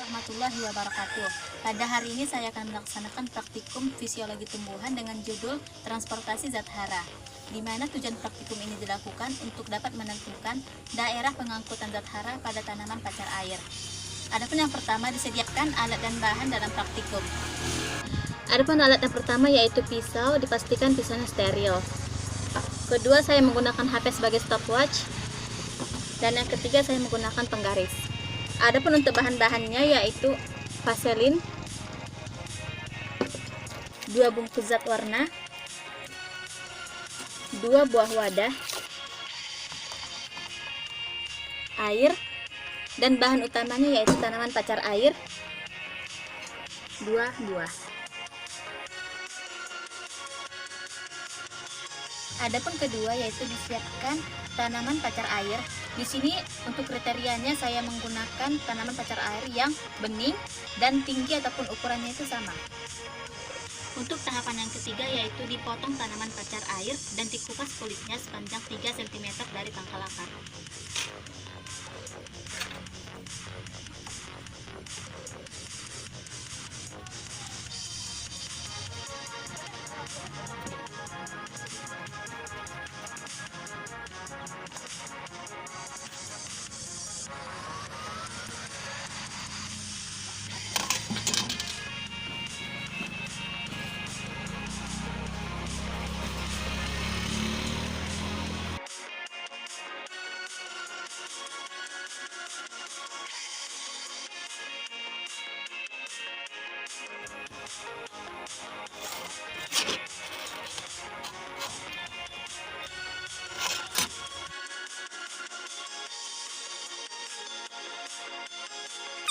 warahmatullahi wabarakatuh. Pada hari ini saya akan melaksanakan praktikum fisiologi tumbuhan dengan judul transportasi zat hara, di mana tujuan praktikum ini dilakukan untuk dapat menentukan daerah pengangkutan zat hara pada tanaman pacar air. Adapun yang pertama, disediakan alat dan bahan dalam praktikum. Adapun alat yang pertama yaitu pisau, dipastikan pisaunya steril. Kedua, saya menggunakan HP sebagai stopwatch. Dan yang ketiga, saya menggunakan penggaris. Adapun untuk bahan-bahannya yaitu vaselin, 2 bungkus zat warna, 2 buah wadah, air, dan bahan utamanya yaitu tanaman pacar air, 2 buah. Adapun kedua yaitu disiapkan tanaman pacar air. Di sini untuk kriterianya saya menggunakan tanaman pacar air yang bening dan tinggi ataupun ukurannya itu sama. Untuk tahapan yang ketiga yaitu dipotong tanaman pacar air dan dikupas kulitnya sepanjang 3 cm dari pangkal akar.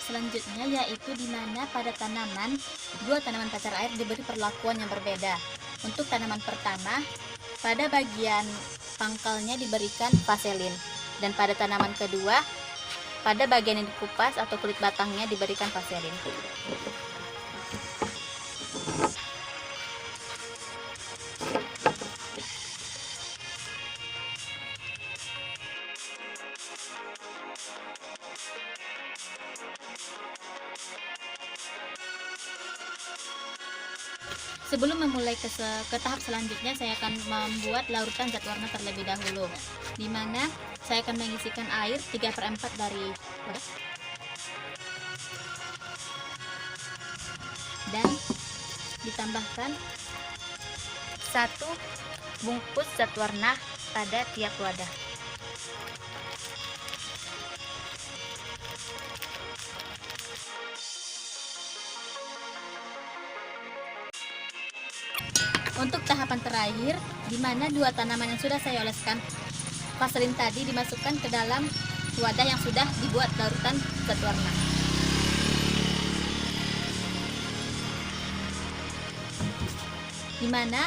Selanjutnya yaitu di mana pada dua tanaman pacar air diberi perlakuan yang berbeda. Untuk tanaman pertama, pada bagian pangkalnya diberikan vaselin, dan pada tanaman kedua, pada bagian yang dikupas atau kulit batangnya diberikan vaselin. Sebelum memulai ke tahap selanjutnya, saya akan membuat larutan zat warna terlebih dahulu, di mana saya akan mengisikan air 3/4 dari wadah dan ditambahkan 1 bungkus zat warna pada tiap wadah. Untuk tahapan terakhir, di mana 2 tanaman yang sudah saya oleskan vaselin tadi dimasukkan ke dalam wadah yang sudah dibuat larutan zat warna. Di mana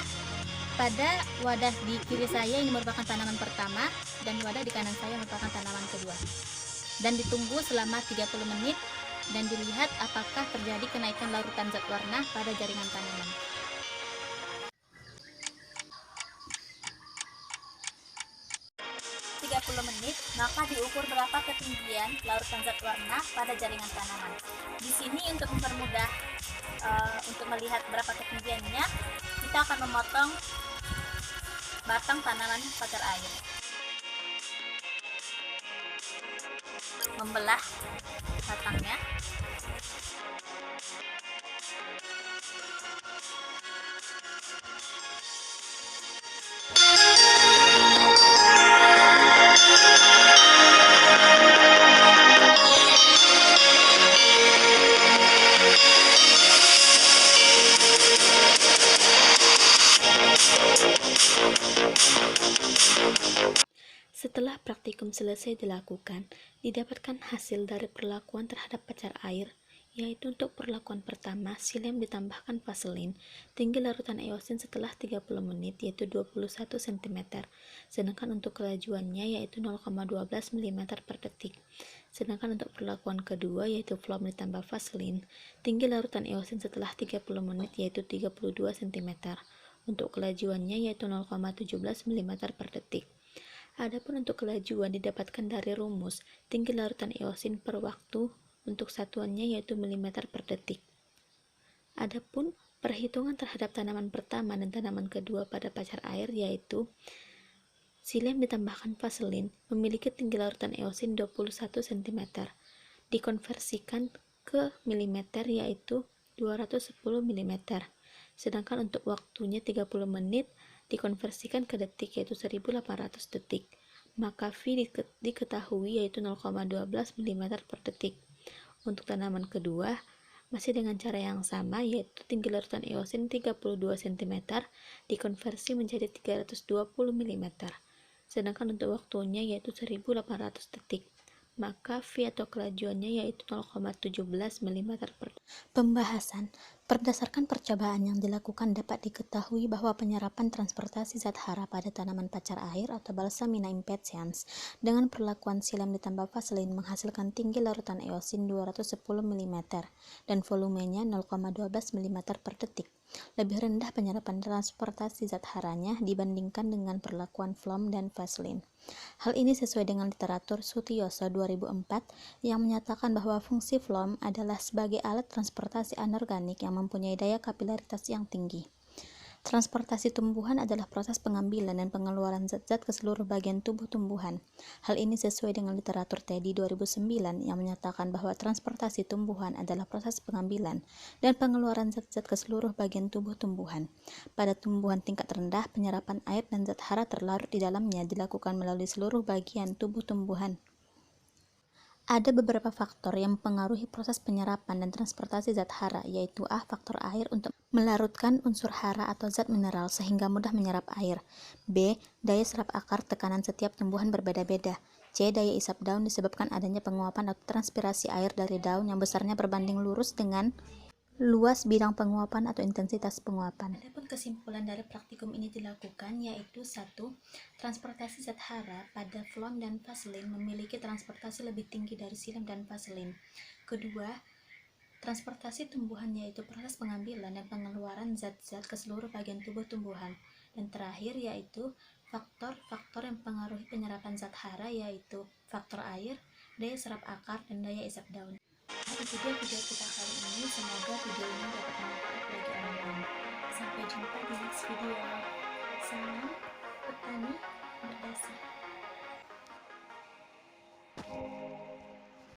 pada wadah di kiri saya ini merupakan tanaman pertama dan wadah di kanan saya merupakan tanaman kedua. Dan ditunggu selama 30 menit dan dilihat apakah terjadi kenaikan larutan zat warna pada jaringan tanaman. 30 menit, maka diukur berapa ketinggian larutan zat warna pada jaringan tanaman. Di sini untuk mempermudah untuk melihat berapa ketinggiannya, kita akan memotong batang tanaman pacar air, membelah batangnya. Setelah praktikum selesai dilakukan, didapatkan hasil dari perlakuan terhadap pacar air, yaitu untuk perlakuan pertama, silem ditambahkan vaselin, tinggi larutan eosin setelah 30 menit yaitu 21 cm, sedangkan untuk kelajuannya yaitu 0,12 mm per detik. Sedangkan untuk perlakuan kedua yaitu flom ditambah vaselin, tinggi larutan eosin setelah 30 menit yaitu 32 cm, untuk kelajuannya yaitu 0,17 mm per detik. Adapun untuk kelajuan didapatkan dari rumus tinggi larutan eosin per waktu untuk satuannya yaitu milimeter per detik. Adapun perhitungan terhadap tanaman pertama dan tanaman kedua pada pacar air yaitu silem ditambahkan vaselin memiliki tinggi larutan eosin 21 cm, dikonversikan ke milimeter yaitu 210 mm. Sedangkan untuk waktunya 30 menit dikonversikan ke detik yaitu 1800 detik. Maka V diketahui yaitu 0,12 mm per detik. Untuk tanaman kedua, masih dengan cara yang sama yaitu tinggi larutan eosin 32 cm dikonversi menjadi 320 mm. Sedangkan untuk waktunya yaitu 1800 detik. Maka V atau kelajuannya yaitu 0,17 mm per detik. Pembahasan. Berdasarkan percobaan yang dilakukan dapat diketahui bahwa penyerapan transportasi zat hara pada tanaman pacar air atau Balsamina impatiens dengan perlakuan silem ditambah vaselin menghasilkan tinggi larutan eosin 210 mm dan volumenya 0,12 mm per detik. Lebih rendah penyerapan transportasi zat haranya dibandingkan dengan perlakuan Flom dan vaselin. Hal ini sesuai dengan literatur Sutioso 2004 yang menyatakan bahwa fungsi Flom adalah sebagai alat transportasi anorganik yang mempunyai daya kapilaritas yang tinggi. Transportasi tumbuhan adalah proses pengambilan dan pengeluaran zat-zat ke seluruh bagian tubuh tumbuhan. Hal ini sesuai dengan literatur Teddy 2009 yang menyatakan bahwa transportasi tumbuhan adalah proses pengambilan dan pengeluaran zat-zat ke seluruh bagian tubuh tumbuhan. Pada tumbuhan tingkat rendah, penyerapan air dan zat hara terlarut di dalamnya dilakukan melalui seluruh bagian tubuh tumbuhan. Ada beberapa faktor yang mempengaruhi proses penyerapan dan transportasi zat hara, yaitu A. Faktor air untuk melarutkan unsur hara atau zat mineral sehingga mudah menyerap air. B. Daya serap akar tekanan setiap tumbuhan berbeda-beda. C. Daya isap daun disebabkan adanya penguapan atau transpirasi air dari daun yang besarnya berbanding lurus dengan luas bidang penguapan atau intensitas penguapan. Adapun kesimpulan dari praktikum ini dilakukan yaitu 1. Transportasi zat hara pada Flom dan vaselin memiliki transportasi lebih tinggi dari silem dan vaselin. Kedua, transportasi tumbuhan yaitu proses pengambilan dan pengeluaran zat-zat ke seluruh bagian tubuh tumbuhan. Dan terakhir yaitu faktor-faktor yang mempengaruhi penyerapan zat hara yaitu faktor air, daya serap akar, dan daya isap daun. Itu dia video kita kali ini. Semoga video ini dapat bermanfaat bagi orang-orang. Sampai jumpa di next video. Salam petani berdasar.